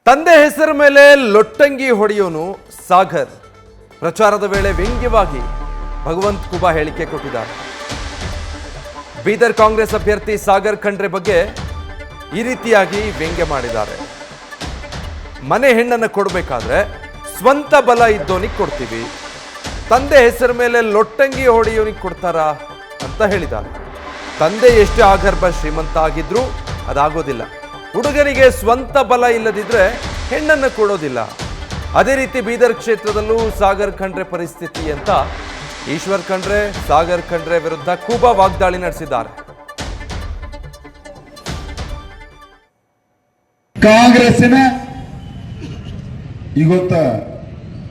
ತಂದೆ ಹೆಸರ ಮೇಲೆ ಲೊಟ್ಟಂಗಿ ಹೊಡೆಯೋನು ಸಾಗರ್. ಪ್ರಚಾರದ ವೇಳೆ ವ್ಯಂಗ್ಯವಾಗಿ ಭಗವಂತ್ ಖೂಬಾ ಹೇಳಿಕೆ ಕೊಟ್ಟಿದ್ದಾರೆ. ಬೀದರ್ ಕಾಂಗ್ರೆಸ್ ಅಭ್ಯರ್ಥಿ ಸಾಗರ್ ಖಂಡ್ರೆ ಬಗ್ಗೆ ಈ ರೀತಿಯಾಗಿ ವ್ಯಂಗ್ಯ ಮಾಡಿದ್ದಾರೆ. ಮನೆ ಹೆಣ್ಣನ್ನು ಕೊಡಬೇಕಾದ್ರೆ ಸ್ವಂತ ಬಲ ಇದ್ದೋನಿಗೆ ಕೊಡ್ತೀವಿ, ತಂದೆ ಹೆಸರ ಮೇಲೆ ಲೊಟ್ಟಂಗಿ ಹೊಡೆಯೋನಿಗೆ ಕೊಡ್ತಾರಾ ಅಂತ ಹೇಳಿದ್ದಾರೆ. ತಂದೆ ಎಷ್ಟೇ ಆಗರ್ಭ ಶ್ರೀಮಂತ ಆಗಿದ್ರೂ ಅದಾಗೋದಿಲ್ಲ. ಹುಡುಗನಿಗೆ ಸ್ವಂತ ಬಲ ಇಲ್ಲದಿದ್ರೆ ಹೆಣ್ಣನ್ನು ಕೊಡೋದಿಲ್ಲ. ಅದೇ ರೀತಿ ಬೀದರ್ ಕ್ಷೇತ್ರದಲ್ಲೂ ಸಾಗರ್ ಖಂಡ್ರೆ ಪರಿಸ್ಥಿತಿ ಅಂತ ಈಶ್ವರ್ ಖಂಡ್ರೆ ಸಾಗರ್ ಖಂಡ್ರೆ ವಿರುದ್ಧ ಖೂಬಾ ವಾಗ್ದಾಳಿ ನಡೆಸಿದ್ದಾರೆ. ಕಾಂಗ್ರೆಸ್ಸಿನ ಇವತ್ತ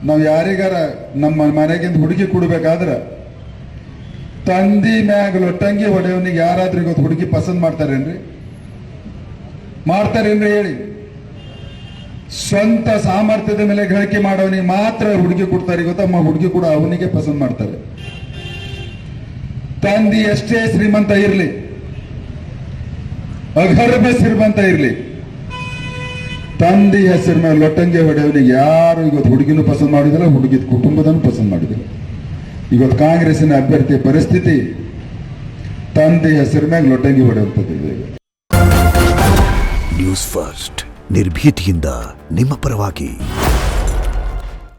ನಾವು ಯಾರಿಗಾರ ನಮ್ಮ ಮನೆಗಿಂದ ಹುಡುಗಿ ಕೊಡ್ಬೇಕಾದ್ರೆ ತಂದಿ ಮ್ಯಾಗ ಲೊಟ್ಟಂಗಿ ಹೊಡೆಯವನಿಗೆ ಯಾರಾದ್ರೂ ಇವತ್ತು ಹುಡುಗಿ ಪಸಂದ್ ಮಾಡ್ತಾರೇನ್ರಿ? ಮಾಡ್ತಾರೇನ್ರಿ ಹೇಳಿ? ಸ್ವಂತ ಸಾಮರ್ಥ್ಯದ ಮೇಲೆ ಗಳಿಕೆ ಮಾಡೋನಿಗೆ ಮಾತ್ರ ಹುಡುಗಿ ಕೊಡ್ತಾರೆ. ಇವತ್ತಮ್ಮ ಹುಡುಗಿ ಕೂಡ ಅವನಿಗೆ ಪಸಂದ್ ಮಾಡ್ತಾರೆ. ತಂದಿ ಎಷ್ಟೇ ಶ್ರೀಮಂತ ಇರ್ಲಿ, ಅಗರ್ಭ ಶ್ರೀಮಂತ ಇರ್ಲಿ, ತಂದಿ ಹೆಸರ ಮೇಲೆ ಲೊಟ್ಟಂಗಿ ಹೊಡೆಯವನಿಗೆ ಯಾರು ಇವತ್ತು ಹುಡುಗಿನೂ ಪಸಂದ್ ಮಾಡಿದಿಲ್ಲ, ಹುಡುಗಿದ ಕುಟುಂಬದನ್ನು ಪಸಂದ್ ಮಾಡಿದಿಲ್ಲ. ಇವತ್ತು ಕಾಂಗ್ರೆಸ್ಸಿನ ಅಭ್ಯರ್ಥಿಯ ಪರಿಸ್ಥಿತಿ ತಂದೆ ಹೆಸರ ಮೇಲೆ ಲೊಟ್ಟಂಗಿ ಹೊಡೆಯುವಂಥದ್ದು. ನ್ಯೂಸ್ ಫಸ್ಟ್ ನಿರ್ಭೀತಿಯಿಂದ ನಿಮ್ಮ ಪರವಾಗಿ.